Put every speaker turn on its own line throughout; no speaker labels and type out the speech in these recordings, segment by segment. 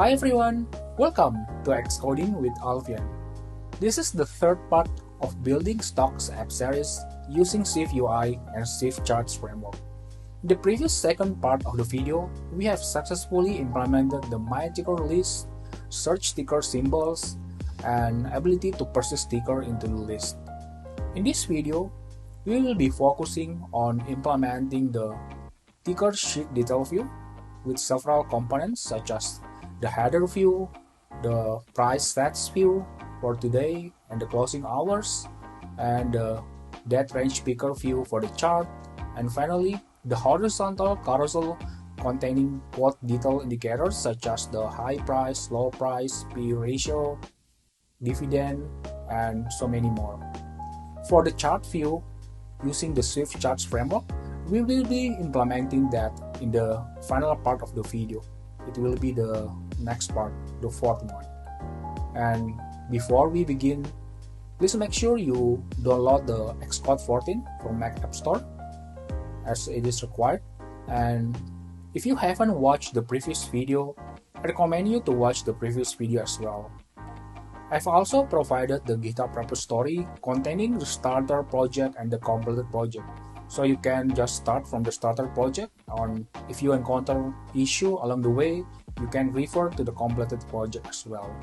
Hi everyone, welcome to Xcoding with Alfian. This is the third part of building stocks app series using SwiftUI and Swift Charts framework. In the previous second part of the video, we have successfully implemented the My Ticker list, search ticker symbols, and ability to persist ticker into the list. In this video, we will be focusing on implementing the ticker sheet detail view with several components such as the header view, the price stats view for today and the closing hours, and the date range picker view for the chart, and finally the horizontal carousel containing quote detail indicators such as the high price, low price, P ratio, dividend, and so many more. For the chart view, using the Swift Charts framework, we will be implementing that in the final part of the video. It will be the next part, the fourth one. And before we begin, please make sure you download the Xcode 14 from Mac App Store as it is required. And if you haven't watched the previous video, I recommend you to watch the previous video as well. I've also provided the GitHub repository containing the starter project and the completed project. So you can just start from the starter project, and if you encounter issue along the way, you can refer to the completed project as well.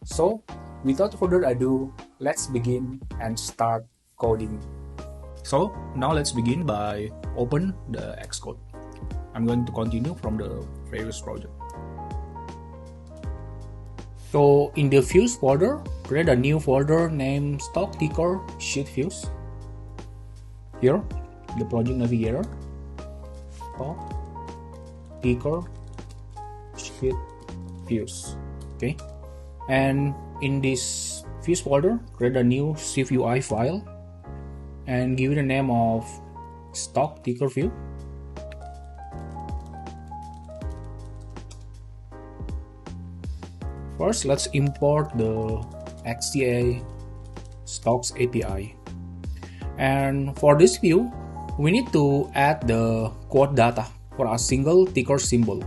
So without further ado, let's begin and start coding. So now let's begin by open the Xcode. I'm going to continue from the previous project. So in the views folder, create a new folder named stock ticker sheet views. Here, the project navigator, stock ticker sheet views. Okay, and in this views folder, create a new SwiftUI file and give it a name of stock ticker view. First, let's import the XDA stocks API. And for this view, we need to add the quote data for a single ticker symbol.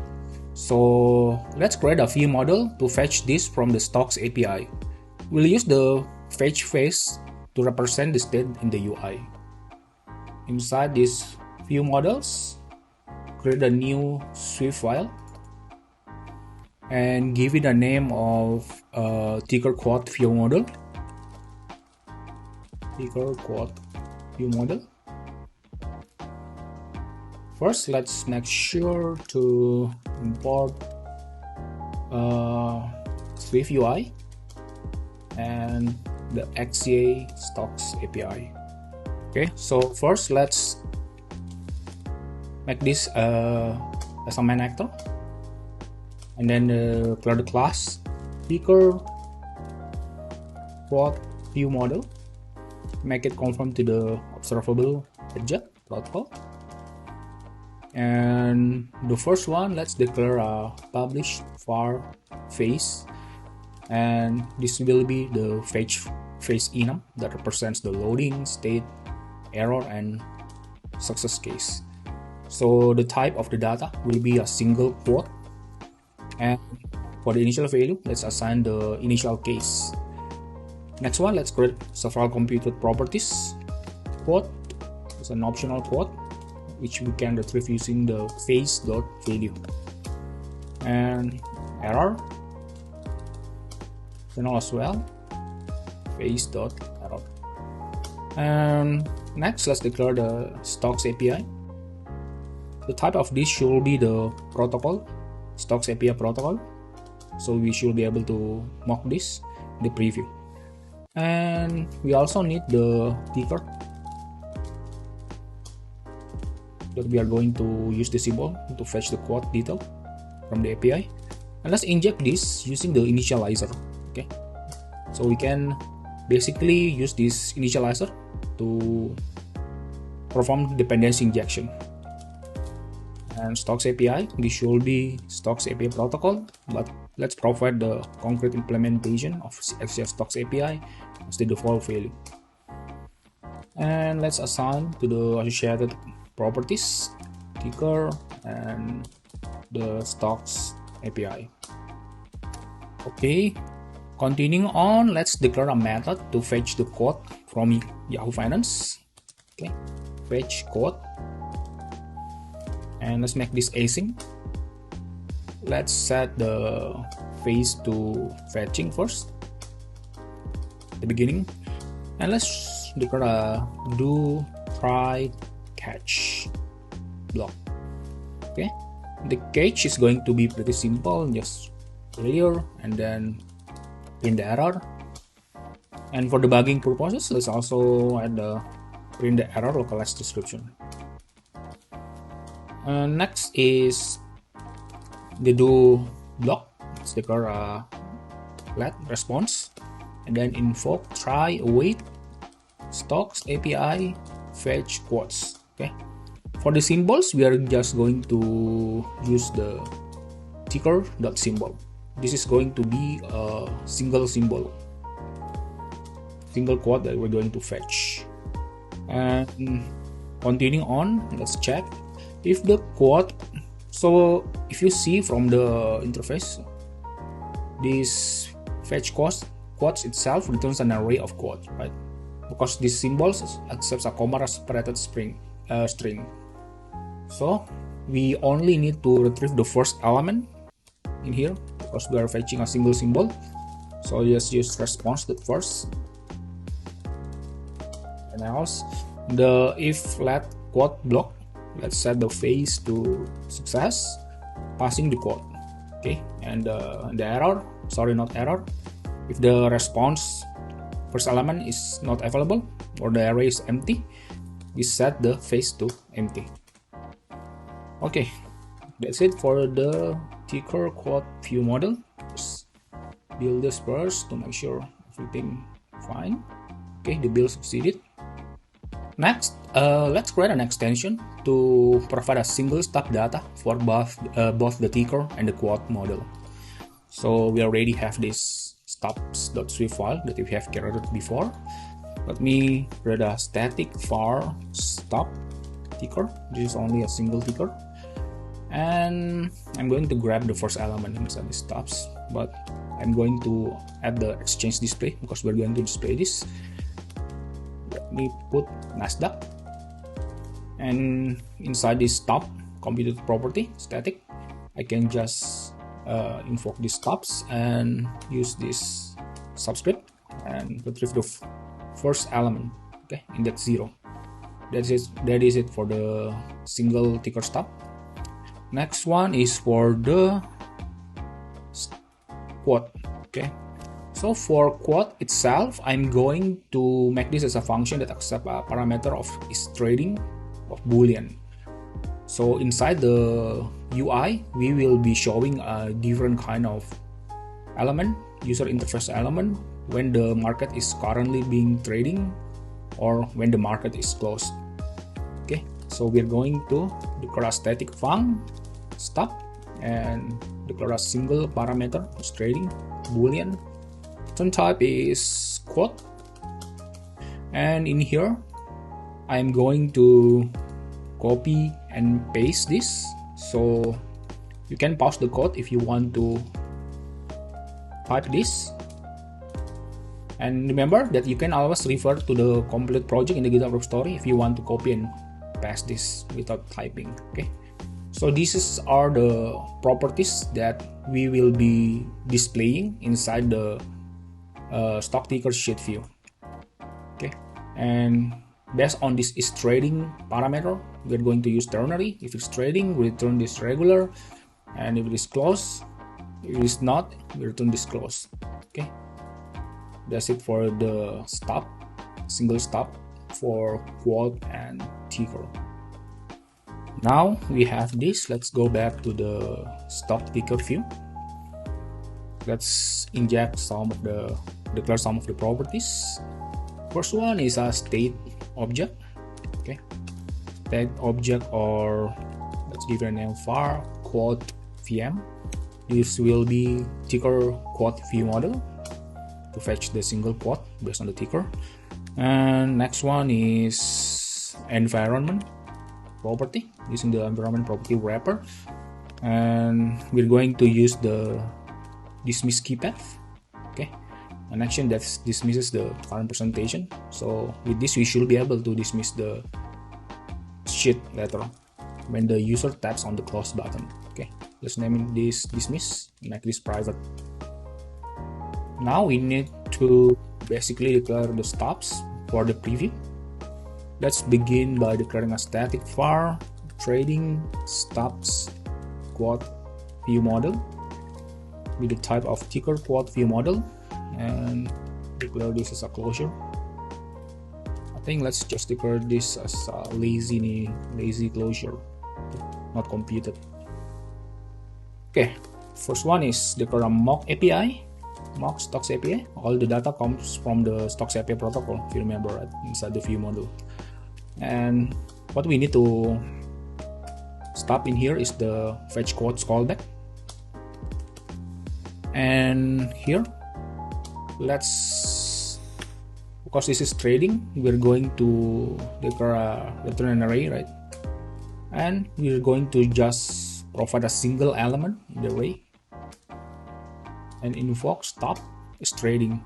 So let's create a view model to fetch this from the stocks API. We'll use the fetch phase to represent the state in the UI. Inside this view models, create a new Swift file and give it a name of ticker quote view model. Ticker quote view model. First, let's make sure to import SwiftUI and the XDA stocks API. Okay, so first let's make this as a main actor, and then create the class ticker quote view model. Make it conform to the observable object protocol. And the first one, let's declare a publish var phase, and this will be the fetch phase enum that represents the loading, state, error, and success case. So the type of the data will be a single quote, and for the initial value, let's assign the initial case. Next one, let's create several computed properties. Quote is an optional quote which we can retrieve using the phase.value, and error optional as well, phase.error. And next, let's declare the stocks API. The type of this should be the protocol, stocks API protocol, so we should be able to mock this in the preview. And we also need the ticker that we are going to use the symbol to fetch the quote detail from the API. And let's inject this using the initializer. Okay, so we can basically use this initializer to perform dependency injection. And stocks API, this should be stocks API protocol, but let's provide the concrete implementation of XDA stocks API as the default value. And let's assign to the associated properties ticker and the stocks API. Okay, continuing on, let's declare a method to fetch the code from Yahoo Finance. Okay, fetch code, and let's make this async. Let's set the phase to fetching first, the beginning, and let's declare a do try catch block. Okay, the catch is going to be pretty simple, just clear and then print the error. And for debugging purposes, let's also add the print the error localized description. Next is the do block. Let's declare a let response and then invoke try await stocks API fetch quotes. Okay, for the symbols we are just going to use the ticker.symbol. This is going to be a single symbol, single quote that we're going to fetch. And continuing on, let's check if the quote. So if you see from the interface, this fetch quotes itself returns an array of quotes, right? Because these symbols accepts a comma separated string. So we only need to retrieve the first element in here because we are fetching a single symbol. So just use response that first. And else the if let quote block, let's set the phase to success, passing the quote. Okay, and the error, sorry, not error, if the response first element is not available or the array is empty, we set the phase to empty. Okay, that's it for the ticker quote view model. Just build this first to make sure everything fine. Okay, the build succeeded. Next, let's create an extension to provide a single stub data for both the ticker and the quote model. So we already have this stubs.swift file that we have created before. Let me create a static var stub ticker. This is only a single ticker, and I'm going to grab the first element inside the stubs, but I'm going to add the exchange display because we're going to display this. Let me put Nasdaq, and inside this stub computed property static, I can just invoke these stubs and use this subscript and retrieve the first element. Okay, index 0. That is it for the single ticker stub. Next one is for the quote. Okay, so for quote itself, I'm going to make this as a function that accepts a parameter of is trading of boolean. So inside the UI, we will be showing a different kind of element, user interface element, when the market is currently being trading or when the market is closed. Okay, so we're going to declare a static func stub and declare a single parameter of trading boolean. Return type is quote, and in here I'm going to copy and paste this. So you can pause the code if you want to type this, and remember that you can always refer to the complete project in the GitHub repository if you want to copy and paste this without typing. Okay, so these are the properties that we will be displaying inside the stock ticker sheet view. Okay, and based on this is trading parameter, we're going to use ternary. If it's trading, we return this regular, and if it is closed, if it is not, we return this close. Okay, that's it for the stub, single stub for quote and ticker. Now we have this. Let's go back to the stock ticker view. Let's inject declare some of the properties. First one is a state object. Okay, state object, or let's give it a name var quote VM. This will be ticker quote view model to fetch the single quote based on the ticker. And next one is environment property, using the environment property wrapper, and we're going to use the dismiss key path. Okay, an action that dismisses the current presentation. So with this, we should be able to dismiss the sheet later when the user taps on the close button. Okay, let's name this dismiss, make this private. Now we need to basically declare the stubs for the preview. Let's begin by declaring a static var trading stubs quote view model with the type of ticker quote view model, and declare this as a closure. I think let's just declare this as a lazy closure, not computed. Okay, first one is declare a mock API, mock stocks API. All the data comes from the stocks API protocol, if you remember, right, inside the view model. And what we need to stop in here is the fetch quotes callback. And here, let's, because this is trading, we're going to declare a return an array, right? And we're going to just provide a single element in the array and invoke stop is trading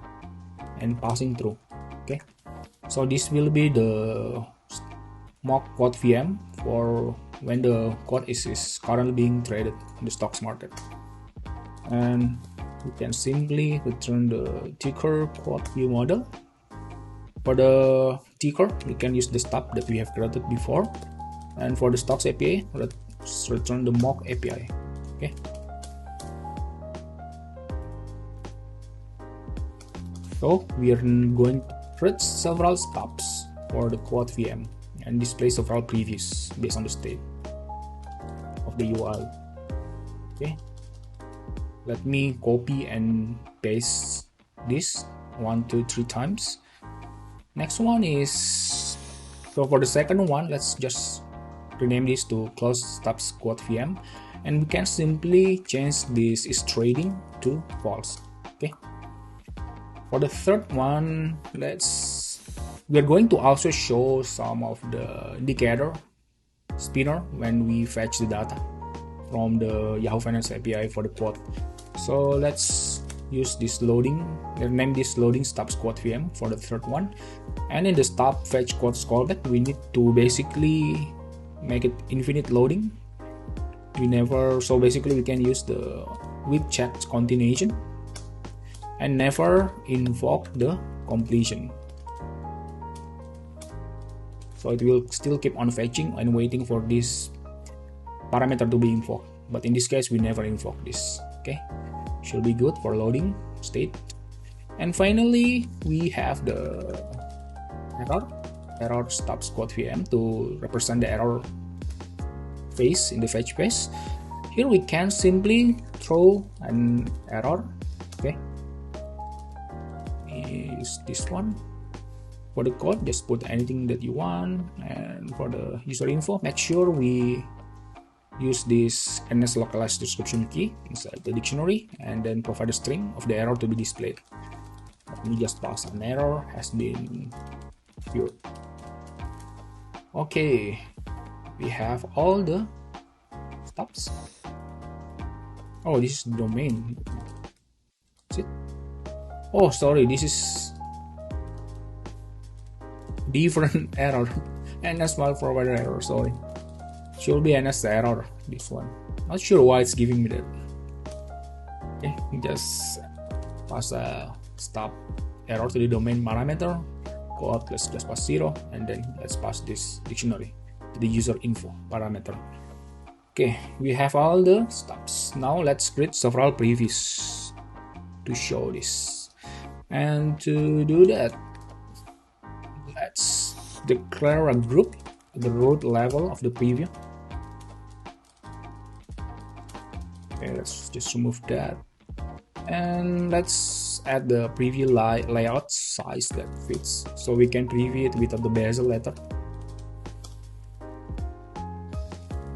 and passing through. Okay, so this will be the mock quote VM for when the quote is currently being traded in the stocks market. And we can simply return the ticker quote view model. For the ticker, we can use the stub that we have created before, and for the stocks API, let's return the mock API. Okay, so we are going to create several stubs for the quote VM and display several previews based on the state of the UI. Okay, let me copy and paste this 1, 2, 3 times. Next one is, so for the second one, let's just rename this to close stubs quote VM, and we can simply change this is trading to false. Okay, for the third one, we're going to also show some of the indicator spinner when we fetch the data from the Yahoo Finance API for the quote. So let's use this loading, name this loading stubs quote VM for the third one. And in the stop fetch quotes callback, we need to basically make it infinite loading. So basically we can use the with chat continuation and never invoke the completion. So it will still keep on fetching and waiting for this parameter to be invoked, but in this case we never invoke this. Okay, should be good for loading state. And finally we have the error stubs quote VM to represent the error phase in the fetch phase. Here we can simply throw an error. Okay, is this one. For the code, just put anything that you want, and for the user info, make sure we use this NS localized description key inside the dictionary, and then provide a string of the error to be displayed. Let me just pass an error has been cured. Okay, we have all the stubs. Oh, this is the domain. That's it. Oh, sorry, this is different error. NS file provider error, sorry. Should be NS error, this one. Not sure why it's giving me that. Okay, just pass a stop error to the domain parameter. Quote, let's just pass 0, and then let's pass this dictionary to the user info parameter. Okay, we have all the stubs. Now let's create several previews to show this. And to do that, let's declare a group at the root level of the preview. Okay, let's just remove that. And let's add the preview layout size that fits, so we can preview it without the bezel letter.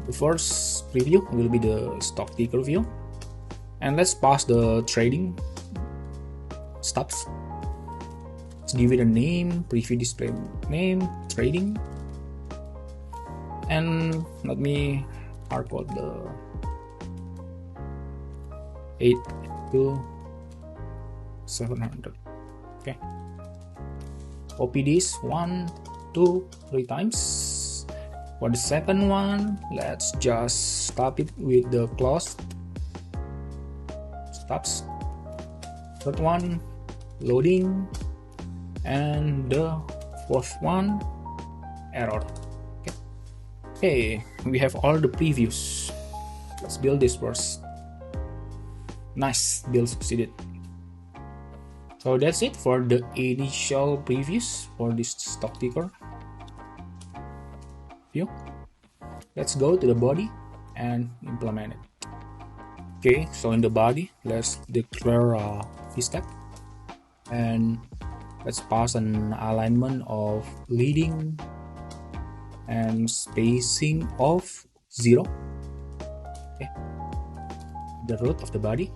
The first preview will be the stock ticker view. And let's pass the trading stubs. Let's give it a name, preview display name, trading. And let me hardcode the 8 to 700. Okay, copy this 1 2 3 times. For the second one, let's just stop it with the closed stubs. Third one, loading, and the fourth one, error. Okay, we have all the previews. Let's build this first. Nice, build succeeded. So that's it for the initial previews for this stock ticker view. Let's go to the body and implement it. Okay, so in the body, let's declare a VStack and let's pass an alignment of leading and spacing of 0. Okay, the root of the body,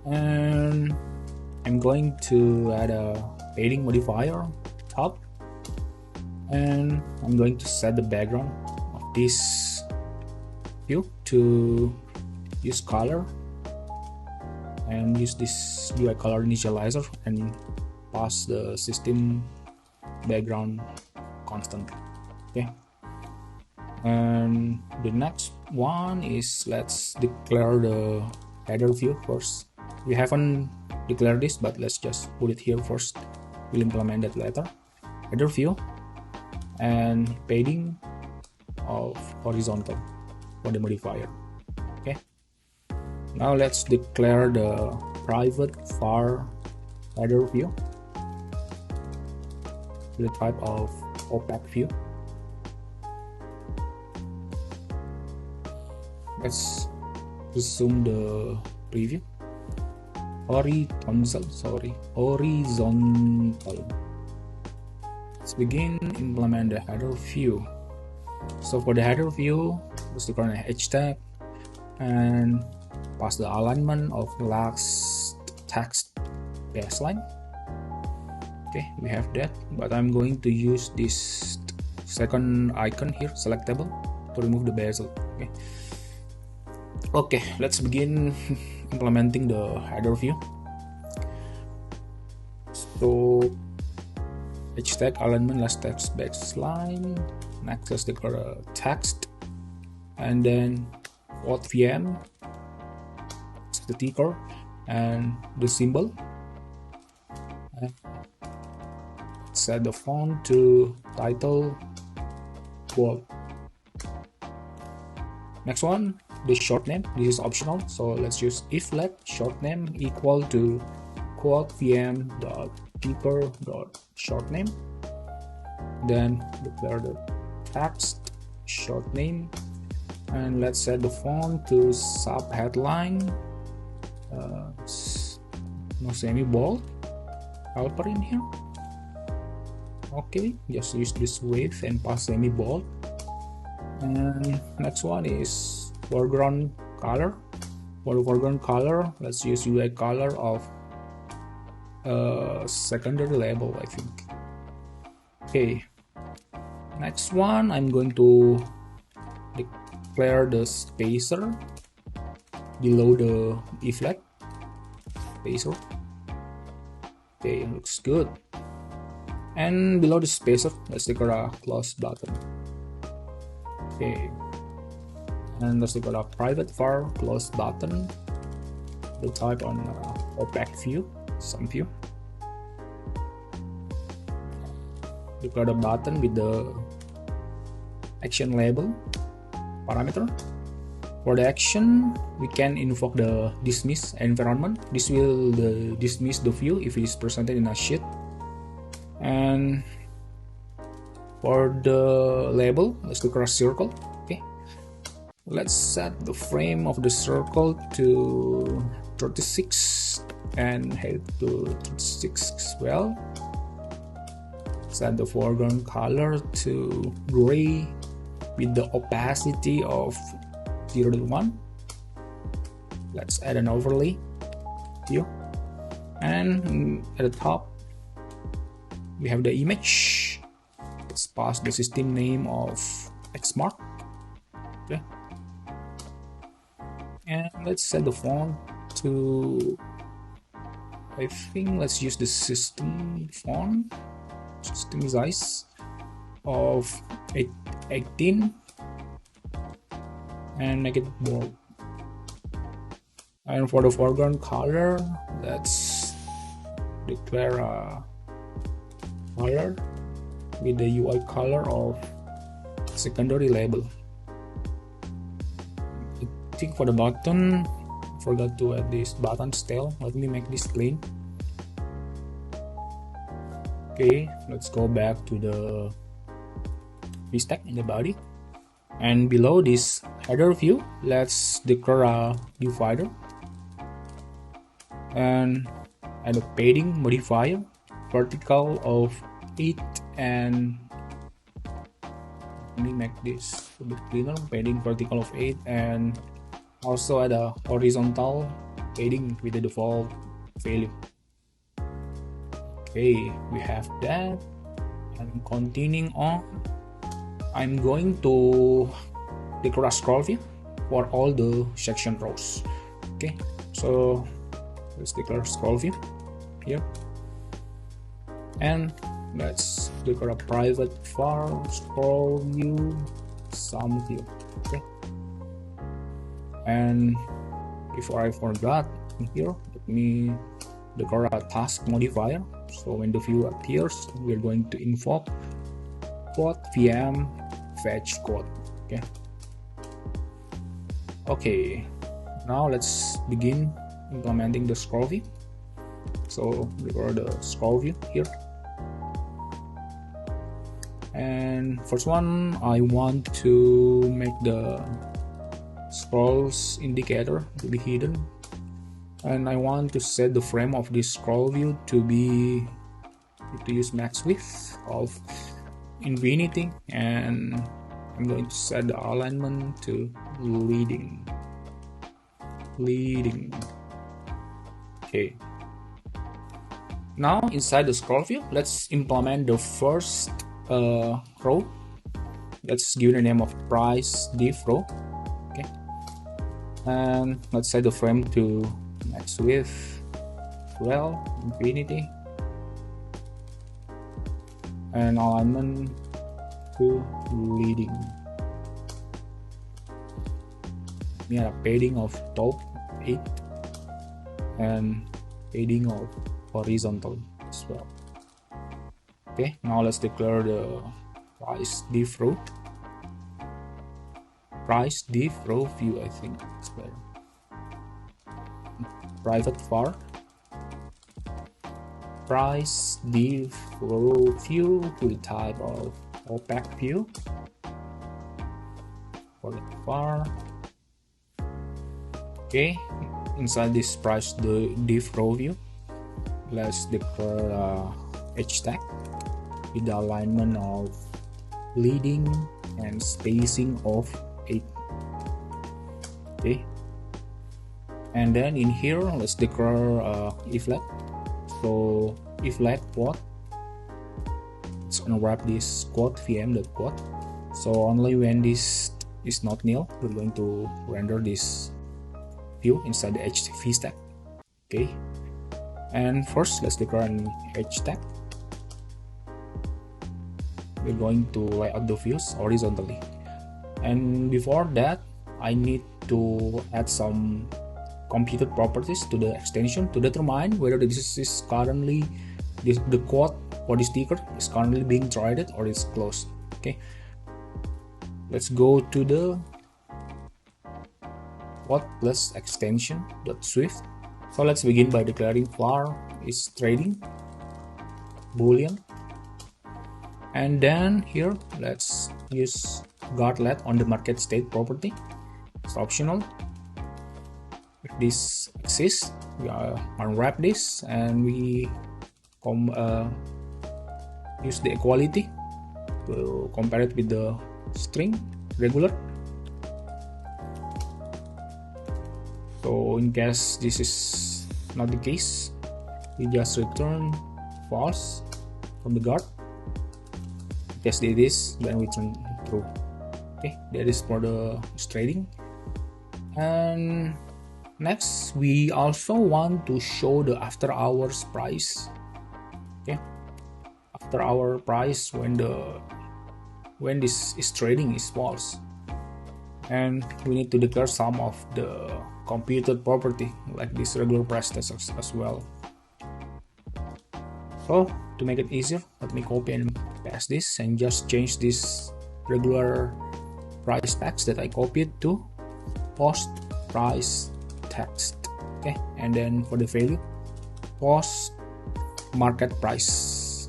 and I'm going to add a padding modifier top, and I'm going to set the background of this view to use color and use this UI color initializer and pass the system background constant. Okay, and the next one is let's declare the header view first. We haven't declared this, but let's just put it here first. We'll implement that later. Header view and padding of horizontal for the modifier. Okay, now let's declare the private var header view, the type of opaque view. Let's resume the preview. Horizontal. Let's begin implement the header view. So for the header view, let's declare a hashtag and pass the alignment of last text baseline. Okay, we have that, but I'm going to use this second icon here, selectable, to remove the bezel. Okay, let's begin implementing the header view. So hashtag alignment last text baseline. Next, let's declare text, and then what VM, the ticker, and the symbol. And set the font to title quote. Next one, the short name. This is optional, so let's use if let short name equal to quote vm dot ticker dot short name. Then declare the text short name, and let's set the font to sub headline, no semi bold helper in here. Okay, just use this wave and pass semi bold. And next one is foreground color. For the foreground color, let's use UI color of secondary label, I think. Okay, next one, I'm going to declare the spacer below the if let spacer. Okay, looks good. And below the spacer, let's declare a close button. Okay, and let's declare a private var close button, the type on opaque view, some view. Declare the button with the action label parameter. For the action, we can invoke the dismiss environment. This will dismiss the view if it is presented in a sheet. And for the label, let's declare a circle. Okay, let's set the frame of the circle to 36 and height to 36 as well. Set the foreground color to gray with the opacity of 0 to 1. Let's add an overlay view, and at the top we have the image. Let's pass the system name of xmark. Okay, and let's set the font to I think let's use the system font, system size of 18 and make it bold. And for the foreground color, let's declare a color with the UI color of secondary label. I think for the button, forgot to add this button style. Let me make this plain. Okay, let's go back to the v-stack in the body, and below this header view, let's declare a divider and add a padding modifier, vertical of 8, and let me make this a bit cleaner, padding vertical of 8, and also add a horizontal padding with the default value. Okay, we have that, and continuing on, I'm going to declare a scroll view for all the section rows. Okay, so let's declare scroll view here, and let's declare a private var scroll view sum view. Okay, and before I forgot, here let me declare a task modifier. So when the view appears, we're going to invoke quote vm fetch quote. Okay, now let's begin implementing the scroll view. So declare the scroll view here, and first one, I want to make the scrolls indicator to be hidden, and I want to set the frame of this scroll view to be to use max width of infinity, and I'm going to set the alignment to leading. Okay, now inside the scroll view, let's implement the first row. Let's give the name of price diff row. Okay, and let's set the frame to max width 12 infinity, and alignment to leading. We have a padding of top 8 and padding of horizontal as well. Okay, now let's declare the price diff row. Price diff row view, I think it's better. Private var price diff row view to the type of opaque view for the var. Okay, inside this price the diff row view, let's declare h tag with the alignment of leading and spacing of 8. Okay, and then in here let's declare if let. So if let quote, it's gonna wrap this quote vm.quote. So only when this is not nil, we're going to render this view inside the HTV stack. Okay, and first let's declare an h tag. We're going to lay out the views horizontally, and before that I need to add some computed properties to the extension to determine whether this is currently the quote for this sticker is currently being threaded or is closed. Okay, let's go to the quote plus extension.swift. So let's begin by declaring var is trading boolean, and then here let's use guard let on the market state property. It's optional. If this exists, we unwrap this and we use the equality to compare it with the string regular. So in case this is not the case, we just return false from the guard. In case it is, then we turn true. Okay, that is for the trading. And Next, we also want to show the after hours price. Okay, after hour price when this is trading is false, and we need to declare some of the computed property like this regular price test as well. So to make it easier, let me copy and paste this and just change this regular price text that I copied to post price text. Okay, and then for the value, post market price.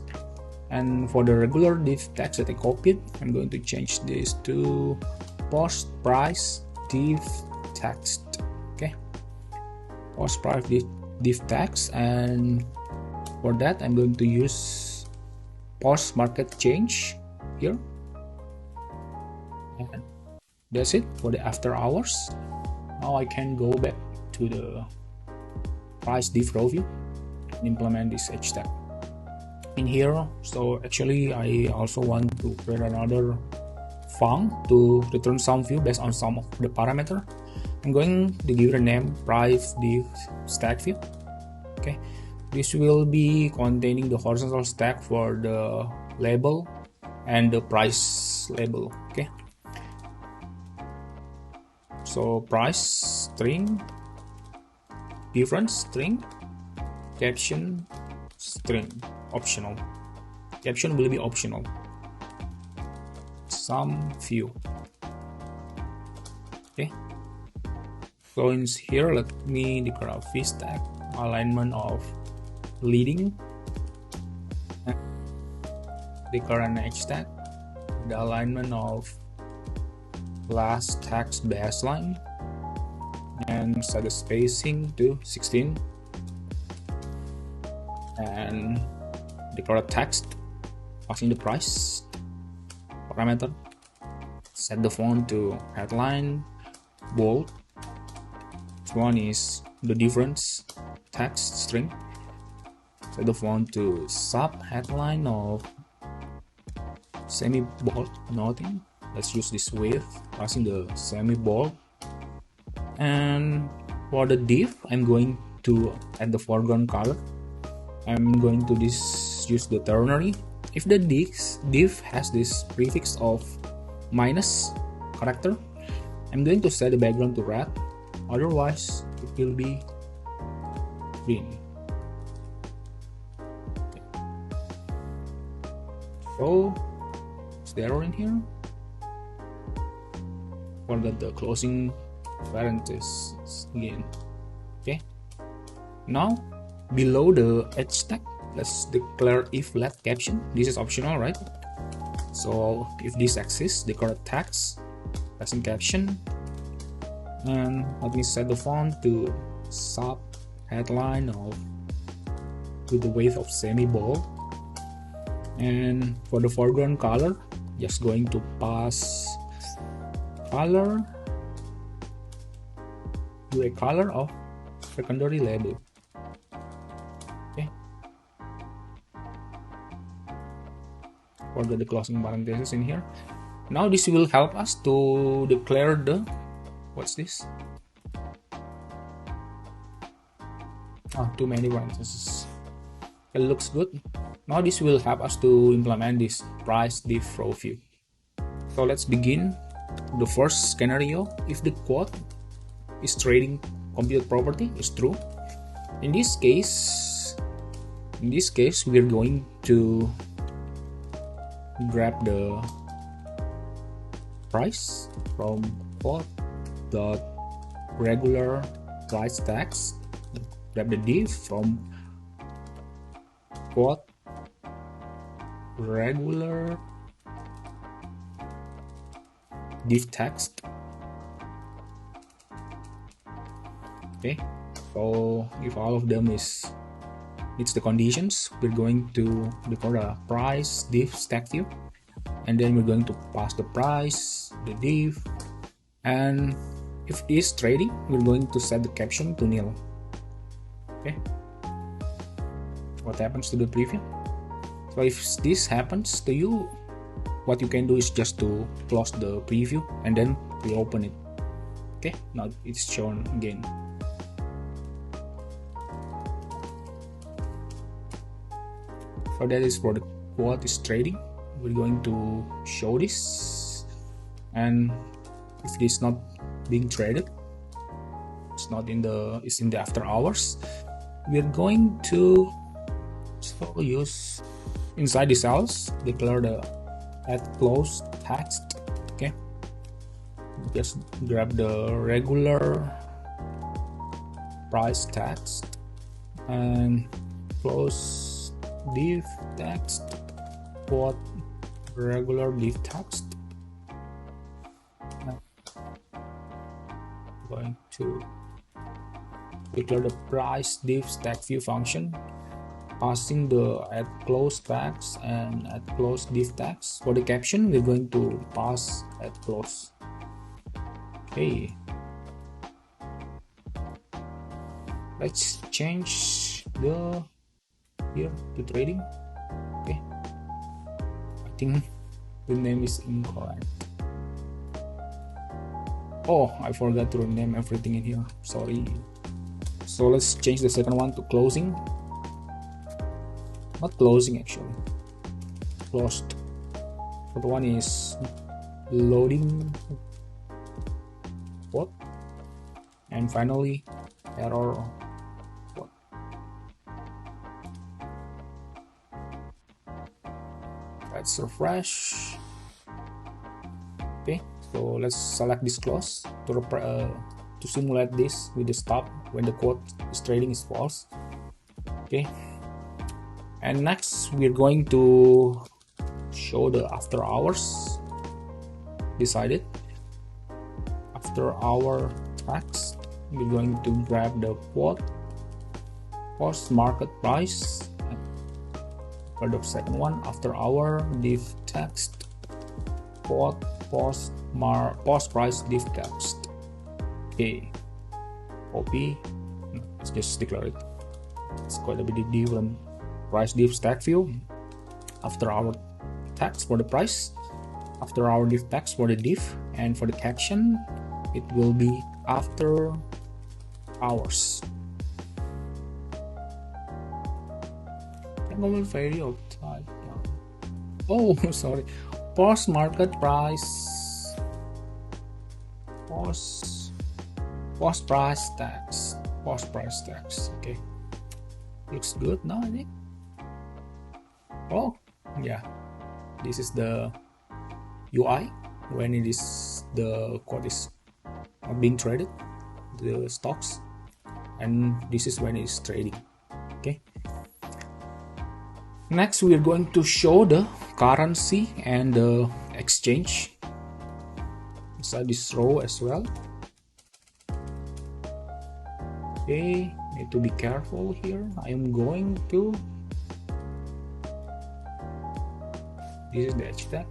And for the regular div text that I copied, I'm going to change this to post price div text. Okay, post price div text, and for that I'm going to use post market change here. And that's it for the after hours. Now I can go back to the price div row view and implement this hashtag in here. So actually I also want to create another function to return some view based on some of the parameter. I'm going to give it a name price div stack view. Okay, this will be containing the horizontal stack for the label and the price label. Okay, so price string, difference string, caption string optional. Caption will be optional. Some view. Okay, so in here let me declare a v stack alignment of leading, declare an h stack, the alignment of last text baseline, and set the spacing to 16, and declare a text passing the price parameter, set the font to headline bold. This one is the difference text string, set the font to sub headline of semi bold nothing. Let's use this width passing the semi bold. And for the div, I'm going to add the foreground color. I'm going to use the ternary. If the div has this prefix of minus character, I'm going to set the background to red, otherwise it will be green. Okay. So is the error in here? Forget the closing parenthesis again. Okay, now below the h tag, let's declare if let caption. This is optional, right? So if this exists, declare text passing caption, and let me set the font to sub headline of with the width of semi bold. And for the foreground color, just going to pass color to a color of secondary label. Okay, forget the closing parenthesis in here. Now this will help us to declare the what's this? Too many parentheses. It looks good. Now this will help us to implement this price div row view. So let's begin the first scenario. If the quote is trading computed property is true, in this case we're going to grab the price from quote dot regular price text, grab the div from quote regular div text. Okay, so if all of them meets the conditions, we're going to declare a price div stack view, and then we're going to pass the price, the div, and if it is trading, we're going to set the caption to nil. Okay, what happens to the preview? So if this happens to you, what you can do is just to close the preview and then reopen it. Okay, now it's shown again. So that is for the quote is trading. We're going to show this, and if it is not being traded, it's in the after hours, we're going to use inside the cells, declare the at close text. Okay, just grab the regular price text and close div text, quote regular div text. Now, going to declare the price div stack view function, passing the at close tags and at close div tags. For the caption, we're going to pass at close. Okay, let's change the here to trading. Okay, I think the name is incorrect. Oh, I forgot to rename everything in here, sorry. So let's change the second one to closing. Not closing, actually, closed. So the one is loading what, and finally error what. Let's refresh. Okay, so let's select this close to simulate this with the stop when the quote is trading is false. Okay, and next we're going to show the after hours. Decided after hour text, we're going to grab the quote post market price. For the second one, after hour div text, quote post price div text. Okay, copy. Let's just declare it. It's quite a bit different. Price div stack view, after hour text for the price, after hour div text for the div, and for the caption it will be after hours. Will vary of type. Oh, sorry. Post market price. Post price tax. Post price tax. Okay. Looks good now, I think. Oh, yeah. This is the UI when it is the quote is being traded, the stocks, and this is when it's trading. Okay. Next, we are going to show the currency and the exchange inside this row as well. Okay, need to be careful here. I am going to. This is the H tag.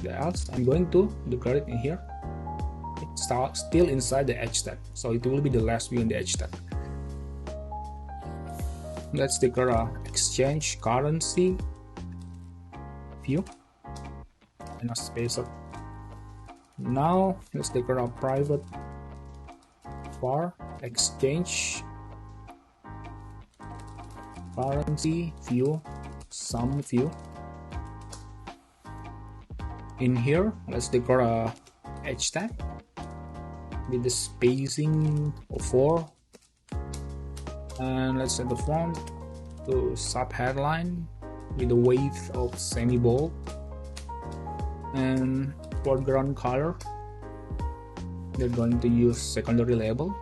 Else, I'm going to declare it in here. It's still inside the H tag, so it will be the last view in the H tag. Let's declare a exchange currency view and a spacer. Now let's declare a private var exchange currency view sum view. In here, let's declare a H tag with the spacing of 4. And let's set the font to sub headline with the width of semi-bold, and foreground color they're going to use secondary label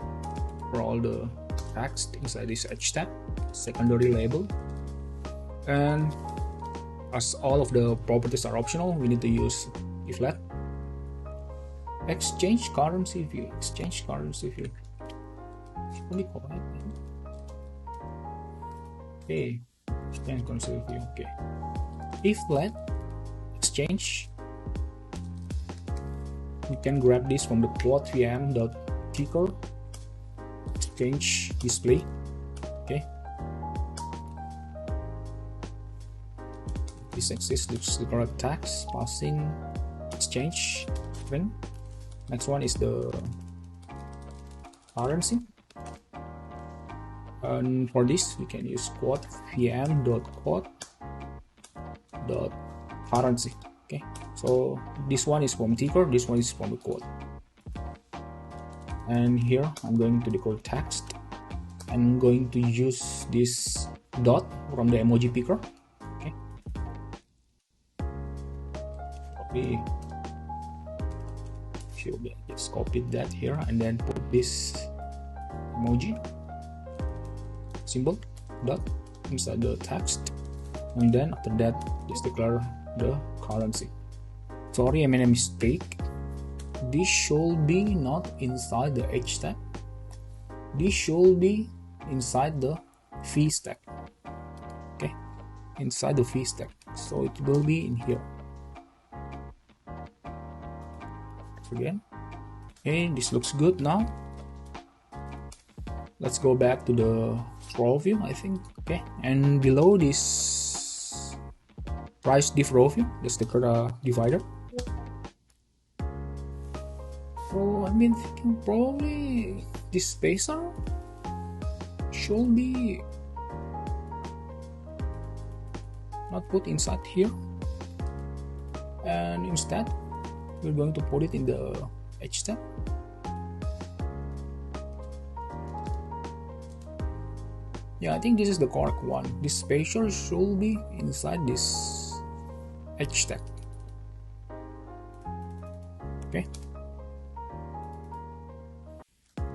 for all the text inside this H tag, secondary label. And as all of the properties are optional, we need to use if let exchange currency view. Exchange currency view. Fully correct. Okay, exchange currency view. Okay, if let exchange, you can grab this from the plot vm.ticker exchange display. Okay, this exists. Looks the correct tags passing exchange string. Next one is the currency. And for this, we can use quote vm.quote currency. Okay, so this one is from ticker, this one is from the quote. And here I'm going to decode text. I'm going to use this dot from the emoji picker. Okay, copy. Just copy that here and then put this emoji symbol dot inside the text, and then after that just declare the currency. Sorry, I made a mistake. This should be not inside the h tag. This should be inside the fee stack. Okay, inside the fee stack. So it will be in here. Again. Okay, this looks good now. Let's go back to the row view, I think. Okay, and below this price diff row view, let's declare a divider. So I've been thinking probably this spacer should be not put inside here, and instead we're going to put it in the h tab. Yeah, I think this is the correct one. This spacer should be inside this h tag. Okay,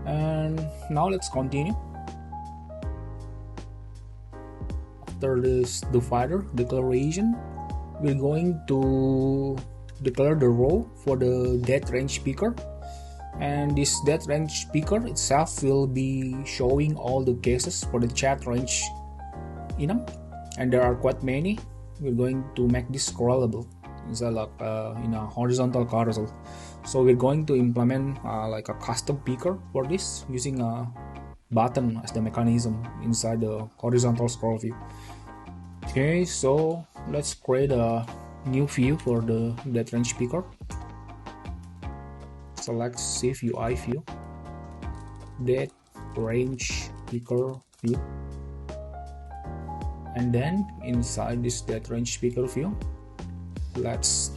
and now let's continue. After this divider declaration, we're going to declare the row for the date range picker, and this date range picker itself will be showing all the cases for the chat range enum, and there are quite many. We're going to make this scrollable instead of in a horizontal carousel. So we're going to implement like a custom picker for this using a button as the mechanism inside the horizontal scroll view. Okay, so let's create a new view for the date range picker. Select SwiftUI view, date range picker view, and then inside this date range picker view, let's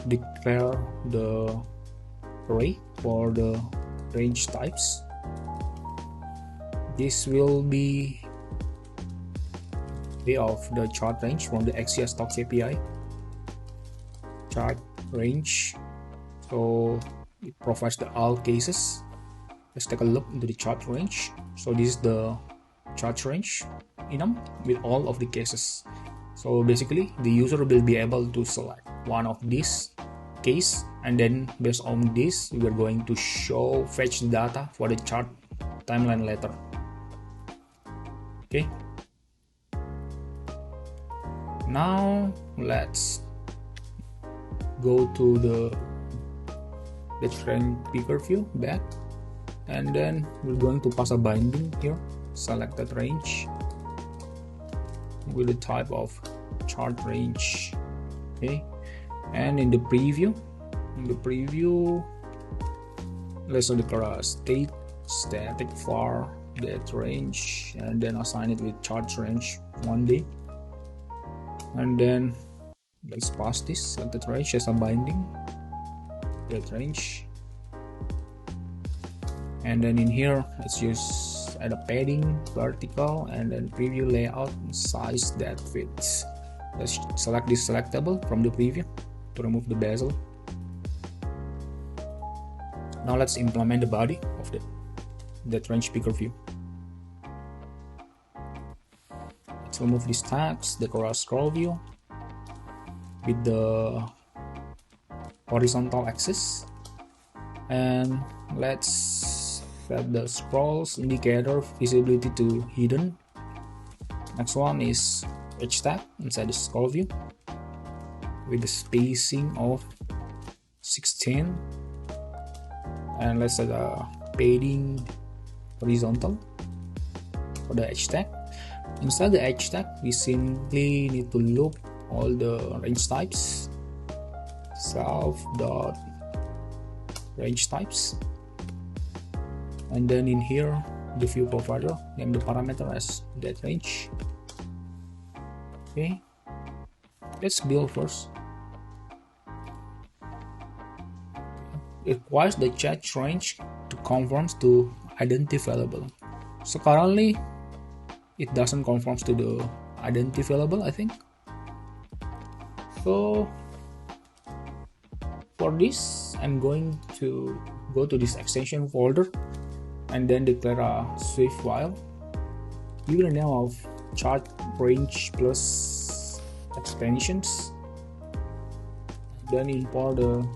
declare the array for the range types. This will be of the chart range from the XCS Stocks API. Chart range, so it provides the all cases. Let's take a look into the chart range. So this is the chart range enum with all of the cases. So basically the user will be able to select one of these case, and then based on this we are going to fetch the data for the chart timeline later. Okay, now let's go to the range picker view back, and then we're going to pass a binding here. Select that range with the type of chart range. Okay, and in the preview let's declare a static var date range, and then assign it with chart range 1 day, and then let's pass this selected range as a binding date range, and then in here let's add a padding vertical, and then preview layout size that fits. Let's select this selectable from the preview to remove the bezel. Now let's implement the body of the date range picker view. Let's remove these tags, the Carousel scroll view with the horizontal axis, and let's set the scrolls indicator visibility to hidden. Next one is h tag inside the scroll view with the spacing of 16, and let's set a padding horizontal for the h tag. Inside the h tag we simply need to loop all the range types, self dot range types, and then in here the view provider, name the parameter as that range. Okay, let's build first. It requires the chat range to conform to identity variable. So currently it doesn't conform to the identity variable, I think. So for this, I'm going to go to this extension folder and then declare a Swift file. Give it a name of chart range plus extensions. Then import the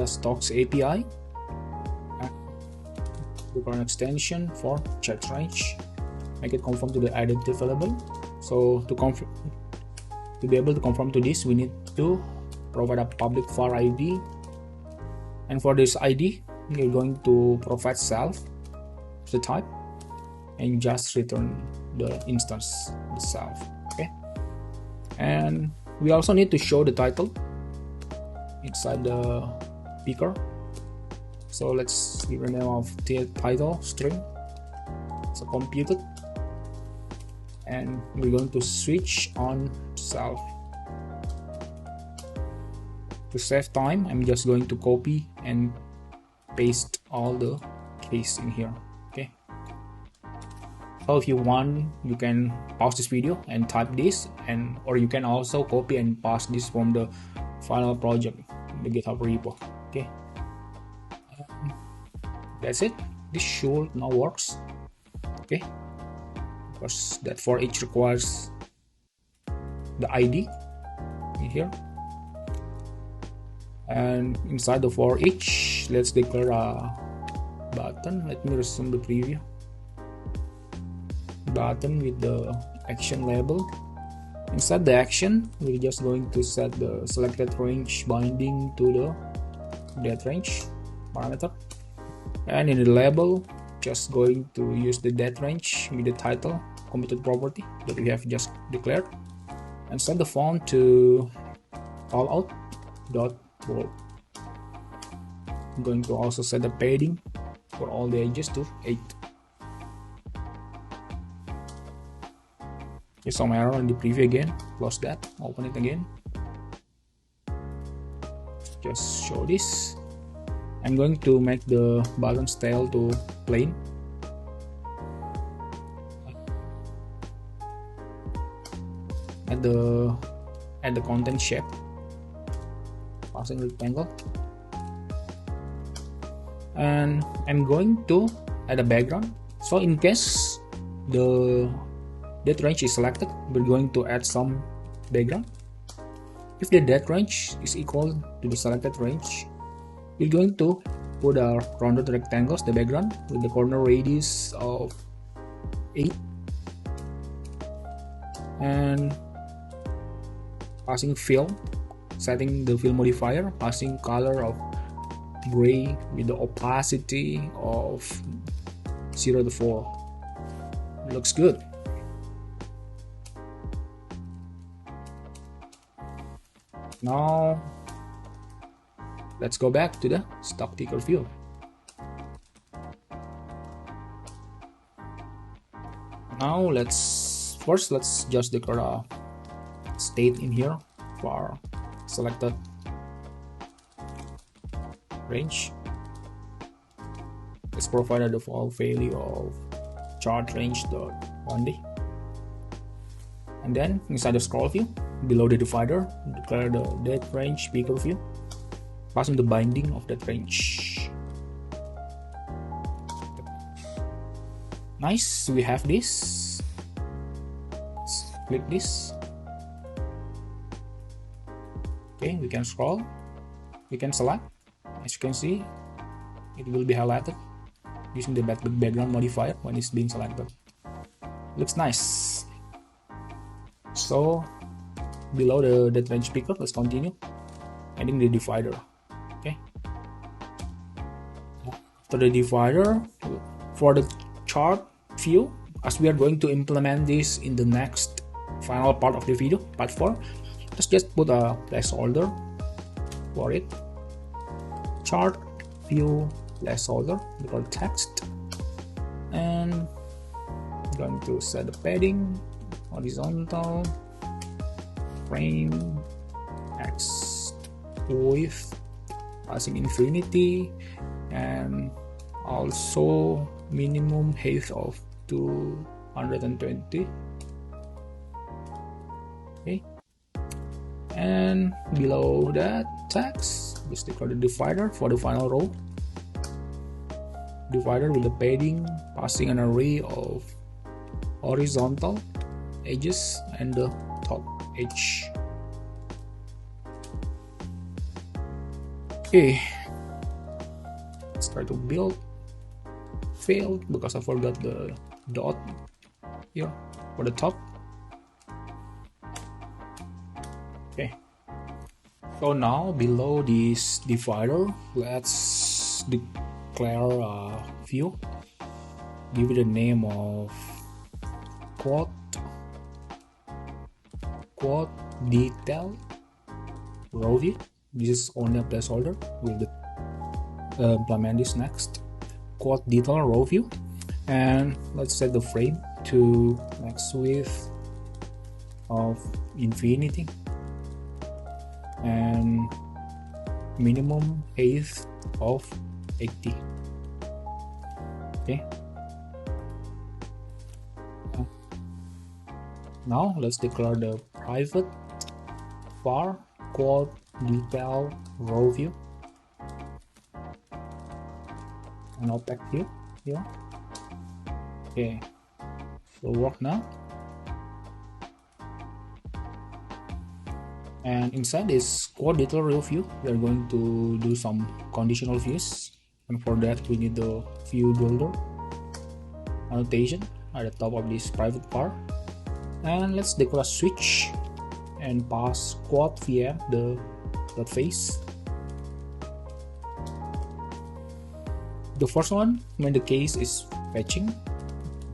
stocks API. Look for an extension for chat range. Make it conform to the identity variable. So to be able to conform to this, we need to provide a public var ID, and for this ID we're going to provide self the type and just return the instance the self. Okay, and we also need to show the title inside the picker. So let's give a name of title string. So computed, and we're going to switch on self. To save time, I'm just going to copy and paste all the case in here. Okay, so if you want, you can pause this video and type this, or you can also copy and paste this from the final project, the GitHub repo. Okay, that's it. This should now works. Okay, because that for each requires the ID in here. And inside the for each, let's declare a button. Let me resume the preview. Button with the action label. Inside the action, we're just going to set the selected range binding to the that range parameter. And in the label, just going to use the that range with the title computed property that we have just declared, and set the font to callout.bold. I'm going to also set the padding for all the edges to 8. There's some error in the preview again. Close that, open it again. Just show this. I'm going to make the button's tail to plain. Add the content shape. Passing rectangle. And I'm going to add a background. So in case that range is selected, we're going to add some background. If the that range is equal to the selected range, we're going to put our rounded rectangles, the background, with the corner radius of 8, and passing fill, setting the fill modifier, passing color of gray with the opacity of 0 to 4. Looks good. Now let's go back to the stock ticker view. Now let's just declare a state in here for our selected range. Let's provide a default value of chart range.1d, and then inside the scroll view below the divider, declare the that range picker view, passing the binding of that range. Nice, we have this. Let's click this. Okay, we can scroll, we can select. As you can see, it will be highlighted using the background modifier when it's being selected. Looks nice. So below the that range picker, let's continue adding the divider. Okay, after the divider, for the chart view, as we are going to implement this in the next final part of the video, part 4, let's just put a placeholder for it. Chart view placeholder, because text, And I'm going to set the padding horizontal, frame, X width, passing infinity, and also minimum height of 220. Okay, and below that text, just declare the divider for the final row. Divider with the padding passing an array of horizontal edges and the top edge. Okay, let's try to build. Failed because I forgot the dot here for the top. Okay, so now below this divider, let's declare a view. Give it a name of quote detail row view. This is only a placeholder. We'll implement this next. Quote detail row view, and let's set the frame to max width of infinity and minimum height of 80. Okay, now let's declare the private var quote detail row view, an opaque view here. Okay, will work now. And inside this quote detail row view, we are going to do some conditional views, and for that we need the view builder annotation at the top of this private var. And let's declare switch and pass quote via the dot face. The first one, when the case is fetching,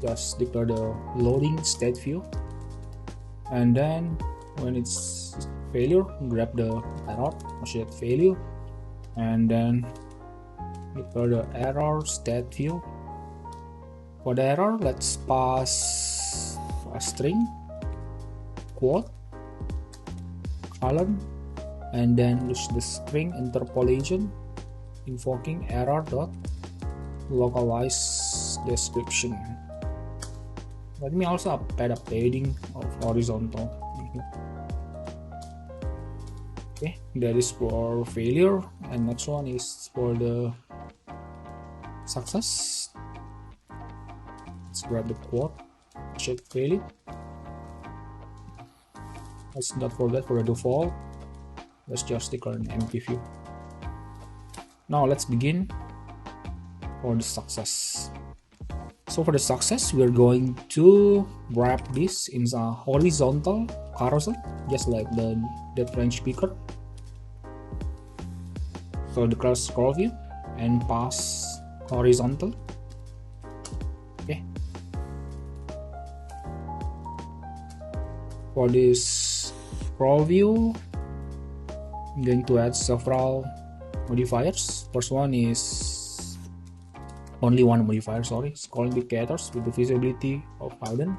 just declare the loading state view, and then when it's failure, grab the error associated failure, and then declare the error state view. For the error, let's pass a string quote colon, and then use the string interpolation invoking error dot localize description. Let me also add a padding of horizontal. Okay, that is for failure, and next one is for the success. Let's grab the quote check failure. Let's not forget for the default, let's just declare an empty view. Now let's begin for the success. So for the success, we're going to wrap this in a horizontal carousel, just like that French speaker. So declare scroll view and pass horizontal. Okay. For this scroll view, I'm going to add several modifiers. First one is only one modifier, scroll indicators with the visibility of hidden.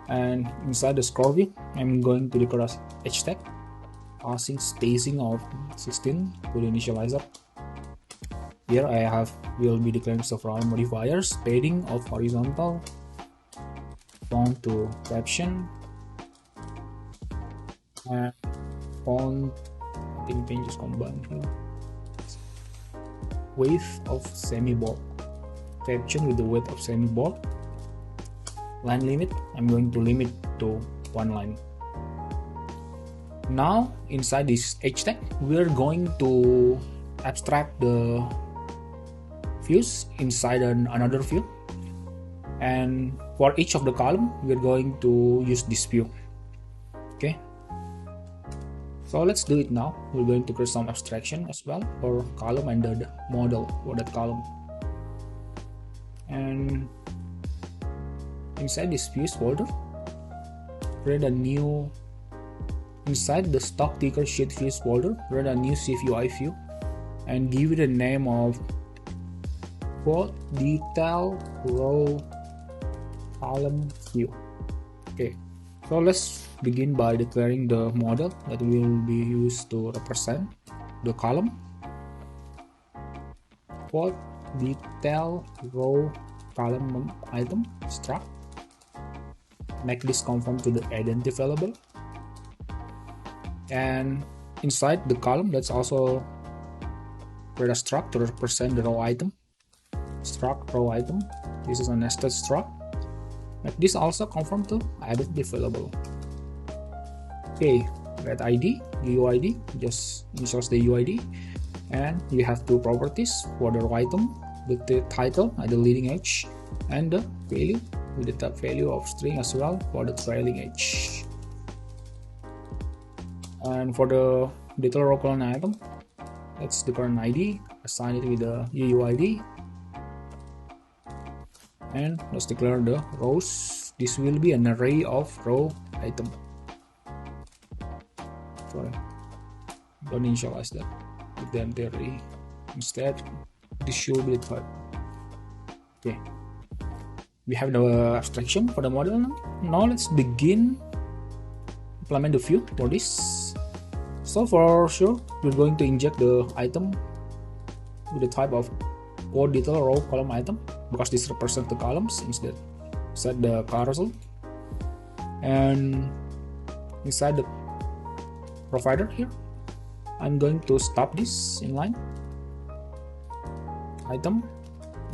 And inside the scroll view, I'm going to declare edge tag, passing spacing of 16 to the initializer. Here I will be declaring several modifiers: padding of horizontal, font to caption, and font, I think we can just combine here. Width of semi-bold, caption with the width of semi-bold. Line limit, I'm going to limit to 1 line. Now inside this edge tag, we're going to abstract the views inside another view, and for each of the column we're going to use this view. Okay, so let's do it now. We're going to create some abstraction as well for column and the model for that column. And inside this views folder, create a new, inside the stock ticker sheet views folder, create a new SwiftUI view and give it a name of quote detail row column view. Okay, so let's begin by declaring the model that will be used to represent the column. Quote detail row column item struct. Make this conform to the identity variable, and inside the column let's also create a struct to represent the row item. Struct row item. This is a nested struct. Make this also conform to identity variable. Okay, get ID, UID, just insert the UID, and you have two properties for the row item with the title at the leading edge and the value with the type value of string as well for the trailing edge. And for the detail row column item, let's declare an ID, assign it with the UUID, and let's declare the rows. This will be an array of row item. Sorry, don't initialize that with the empty array. Instead, this should be the type. Okay, we have the abstraction for the model. Now let's begin implement the view for this. So for sure, we're going to inject the item with the type of quote detail row column item because this represents the columns. Instead, set the carousel, and inside the provider here, I'm going to stop this inline item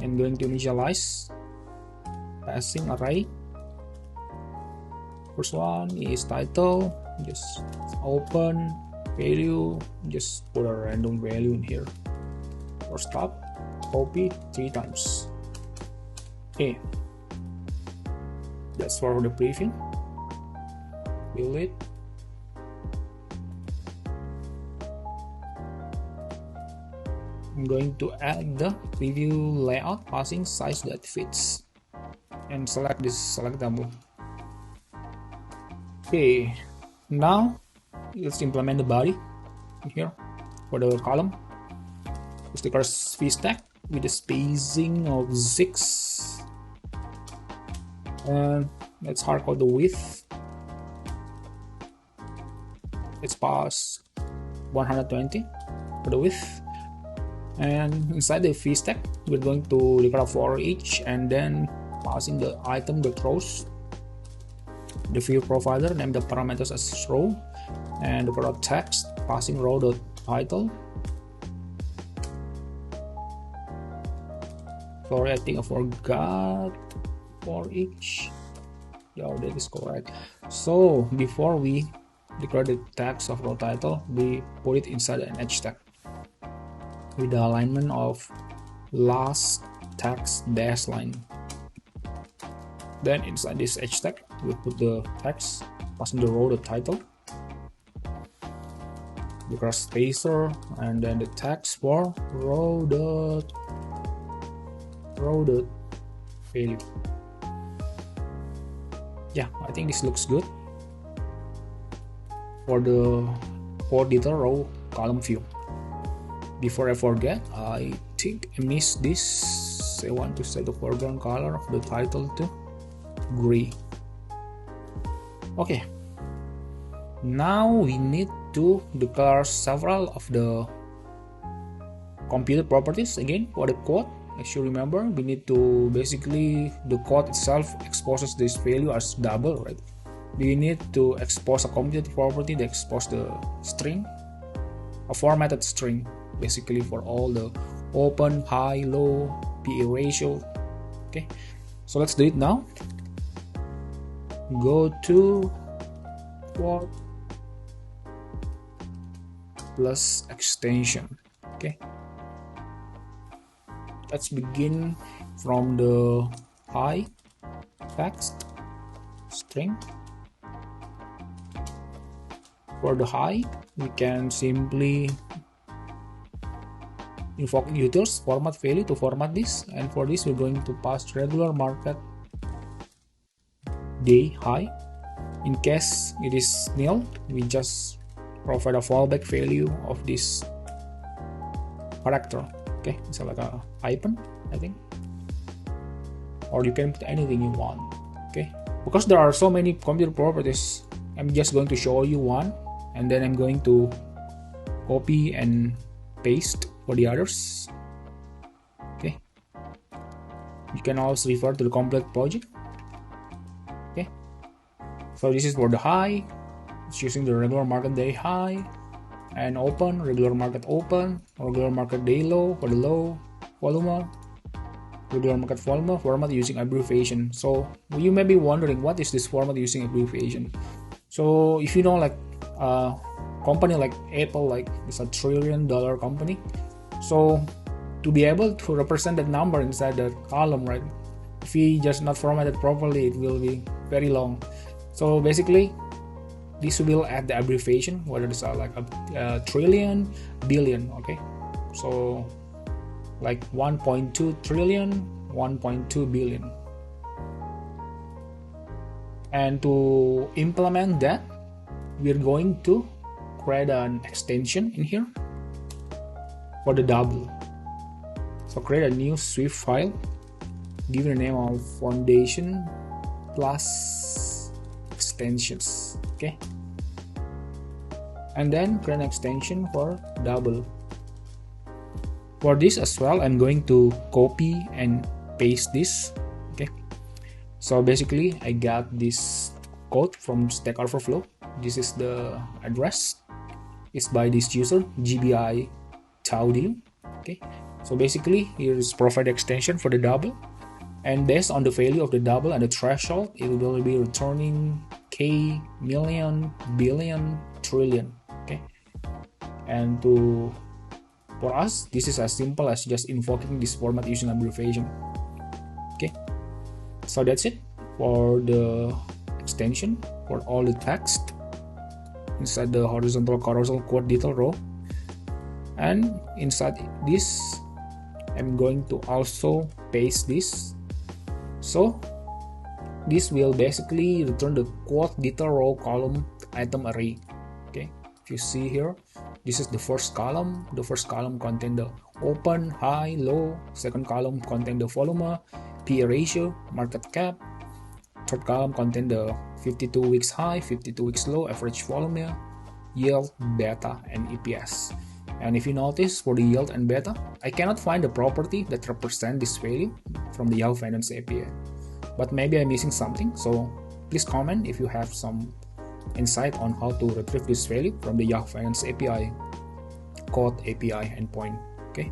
and going to initialize passing array. First one is title, just open value, just put a random value in here. For stop, copy 3 times. Okay, that's for the preview. Build it. I'm going to add the preview layout passing size that fits and select this selectable. Okay, now let's implement the body here for the column. Let's declare vstack with a spacing of 6, and let's hardcode the width. Let's pass 120 for the width, and inside the vstack we're going to declare for each and then passing the item with rows. The view provider, name the parameters as row, and for the text passing row the title. Sorry, I think I forgot for each. Yeah, that is correct. So before we declare the text of row title, we put it inside an edge tag with the alignment of last text dash line. Then inside this edge tag, we put the text, passing the row the title, declare spacer, and then the text for row the value. Yeah, I think this looks good for the quote detail row column view. Before I forget, I think I missed this. I want to set the foreground color of the title to gray. Okay, now we need to declare several of the computed properties again for the quote. As you remember, we need to basically, the quote itself exposes this value as double, right? We need to expose a computed property that exposes the string, a formatted string, basically for all the open, high, low, PA ratio. Okay, so let's do it now. Go to quote plus extension. Okay, let's begin from the high text string. For the high, we can simply invoke utils format value to format this, and for this we're going to pass regular market day high. In case it is nil, we just provide a fallback value of this character. Okay, it's like a hyphen, I think, or you can put anything you want. Okay, because there are so many computer properties, I'm just going to show you one, and then I'm going to copy and paste for the others. Okay, you can also refer to the complete project. Okay, so this is for the high. It's using the regular market day high and open, regular market open, regular market day low for the low, volume, regular market volume format using abbreviation. So you may be wondering, what is this format using abbreviation? So if you know, like a company like Apple, like it's $1 trillion company, so to be able to represent that number inside the column, right, if we just not formatted properly, it will be very long. So basically this will add the abbreviation, whether it's like a trillion, billion. Okay, so like 1.2 trillion, 1.2 billion. And to implement that, we're going to create an extension in here for the double. So create a new Swift file, give it a name of foundation plus extensions. Okay, and then create an extension for double. For this as well, I'm going to copy and paste this. Okay, so basically I got this code from Stack Overflow. This is the address. It's by this user GBI Taudio. Okay, so basically here's provide extension for the double, and based on the value of the double and the threshold, it will be returning K, million, billion, trillion. Okay, and for us, this is as simple as just invoking this format using abbreviation. Okay, so that's it for the extension for all the text inside the horizontal carousel quote detail row. And inside this, I'm going to also paste this. So this will basically return the quote detail row column item array. Okay, if you see here, this is the first column. The first column contain the open, high, low. Second column contain the volume, PE ratio, market cap. Third column contain the 52 weeks high, 52 weeks low, average volume, yield, beta, and EPS. And if you notice, for the yield and beta, I cannot find the property that represent this value from the Yahoo Finance API. But maybe I'm missing something, so please comment if you have some insight on how to retrieve this value from the Yahoo Finance API code API endpoint. Okay,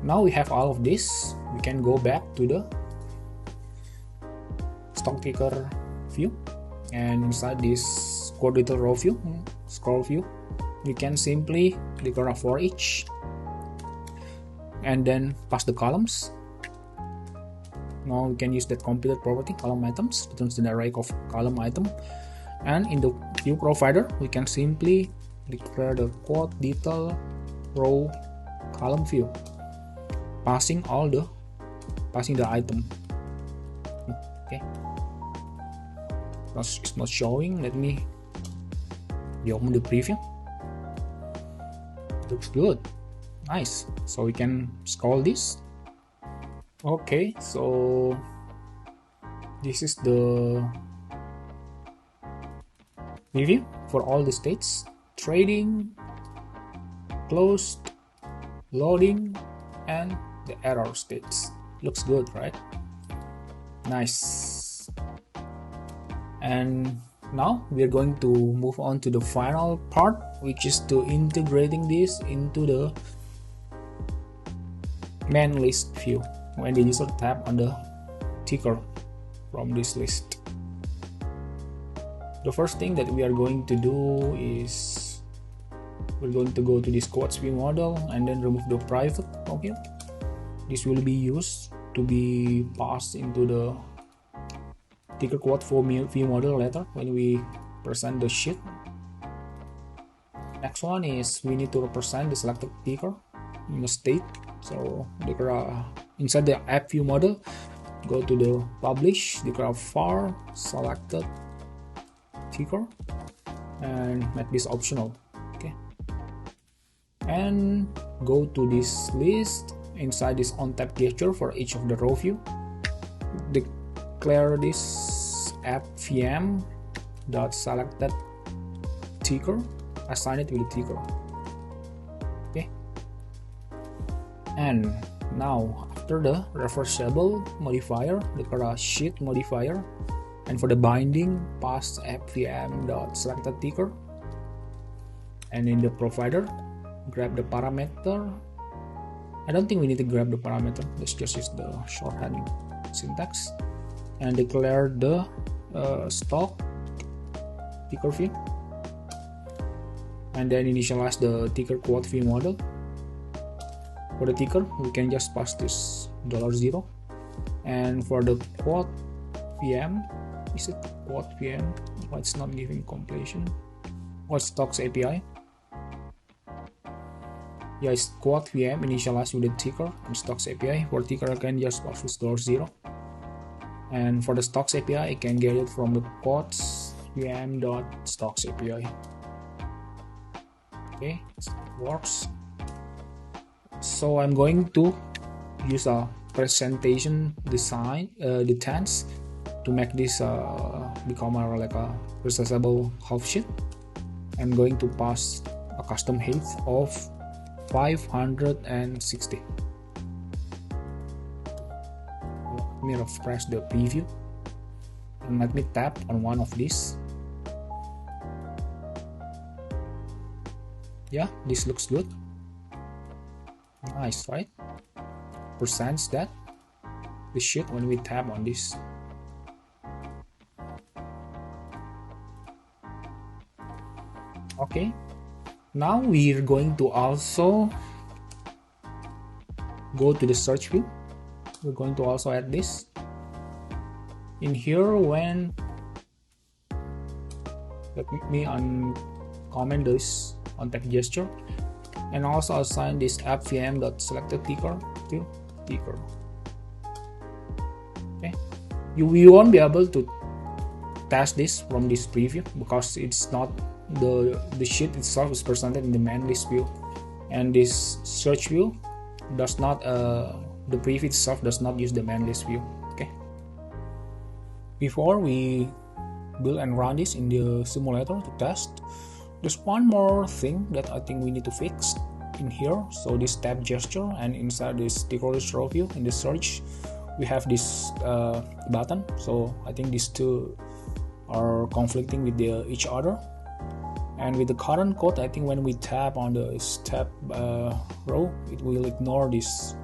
now we have all of this. We can go back to the stock ticker view, and inside this quote detail row view, scroll view, we can simply declare a for each and then pass the columns. Now we can use that computed property column items, returns the array of column item, and in the view provider we can simply declare the quote detail row column view, passing the item. Okay, it's not showing. Let me open the preview. Looks good, nice. So we can scroll this. Okay, so this is the preview for all the states: trading, closed, loading, and the error states. Looks good, right? Nice. And now we are going to move on to the final part, which is to integrating this into the main list view when the user tap on the ticker from this list. The first thing that we are going to do is we're going to go to this quotes view model and then remove the private from here. This will be used to be passed into the ticker quote view model later when we present the sheet. Next one is we need to represent the selected ticker in a state. So declare inside the app view model, go to the publish, declare var selected ticker, and make this optional. Okay, and go to this list inside this on tap gesture for each of the row view, declare this app VM dot selected ticker, assign it with a ticker. Okay, and now after the reversible modifier, declare a sheet modifier, and for the binding, pass app VM dot selected ticker, and in the provider, grab the parameter. I don't think we need to grab the parameter. Let's just use the shorthand syntax and declare the stock ticker view, and then initialize the ticker quote view model. For the ticker, we can just pass this $0, and for the quote VM, is it quote VM? Oh, it's not giving completion. What stocks API? Yeah, it's quote VM initialized with the ticker and stocks API. For ticker, I can just pass this $0, and for the stocks API, I can get it from the quotes VM dot stocks API. Okay, so it works. So I'm going to use a presentation design details to make this become like a resizable half sheet. I'm going to pass a custom height of 560. Let me refresh the preview and let me tap on one of these. Yeah, this looks good. Nice, right? Presents that the sheet when we tap on this. Okay, now we're going to also go to the search view. We're going to also add this in here. When let me uncomment this on tap gesture, and also assign this app VM dot selected ticker to ticker. Okay, you won't be able to test this from this preview because it's not the sheet itself is presented in the main list view, and this search view does not the preview itself does not use the main list view. Okay, before we build and run this in the simulator to test, there's one more thing that I think we need to fix in here. So this tab gesture, and inside this ticker list row view in the search, we have this button. So I think these two are conflicting with each other. And with the current code, I think when we tap on the step row, it will ignore this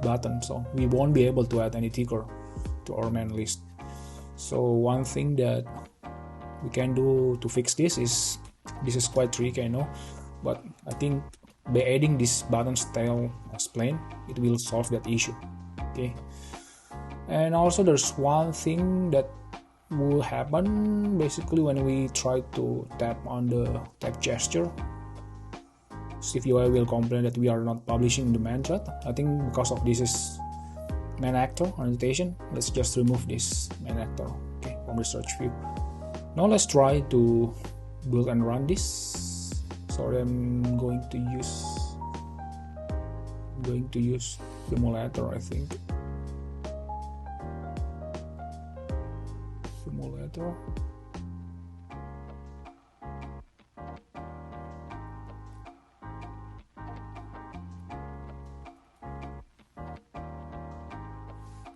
button. So we won't be able to add any ticker to our main list. So one thing that we can do to fix this is quite tricky, I know, but I think by adding this button style as plain, it will solve that issue. Okay, and also there's one thing that will happen basically when we try to tap on the tap gesture. SwiftUI will complain that we are not publishing the main thread. I think because of this is main actor annotation. Let's just remove this main actor, okay, from the search view. Now let's try to build and run this. Sorry, I'm going to use simulator, I think. Simulator.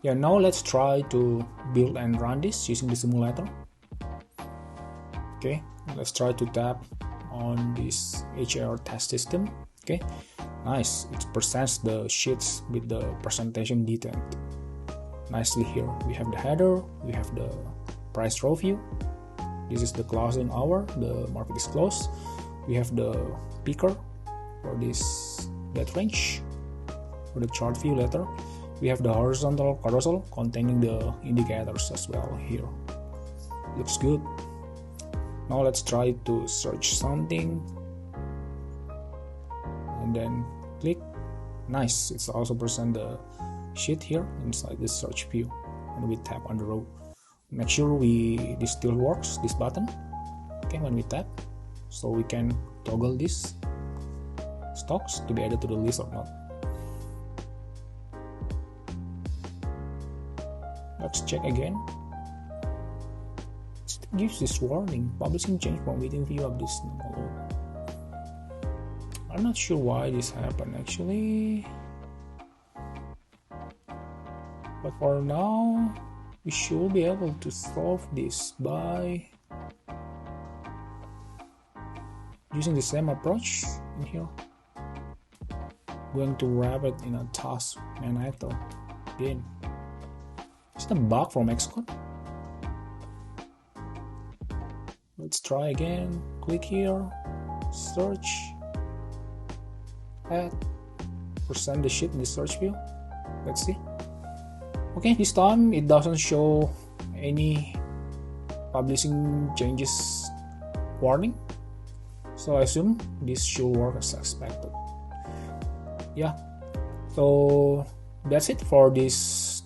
Yeah, now let's try to build and run this using the simulator. Okay, let's try to tap on this HR test system. Okay, nice, it presents the sheets with the presentation detail nicely. Here we have the header, we have the price row view, this is the closing hour, the market is closed, we have the picker for this date range. For the chart view later, we have the horizontal carousel containing the indicators as well. Here looks good. Now let's try to search something and then click. Nice, it's also present the sheet here inside this search view, and we tap on the row. Make sure this still works, this button. Okay, when we tap, so we can toggle these stocks to be added to the list or not. Let's check again. It gives this warning: publishing change from within view of this normal logo. I'm not sure why this happened actually, but for now we should be able to solve this by using the same approach in here. Going to wrap it in a task manager again. Is it a bug from Xcode? Let's try again. Click here, search, add, present the sheet in the search view. Let's see. Okay, this time it doesn't show any publishing changes warning, so I assume this should work as expected. Yeah, so that's it for this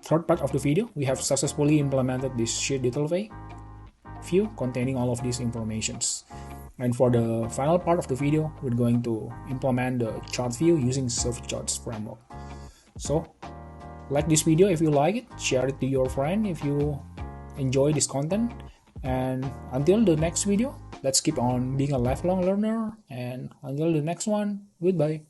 third part of the video. We have successfully implemented this sheet detail view containing all of these informations, and for the final part of the video we're going to implement the chart view using Swift Charts framework. So like this video if you like it, share it to your friend if you enjoy this content, and until the next video, let's keep on being a lifelong learner, and until the next one, goodbye.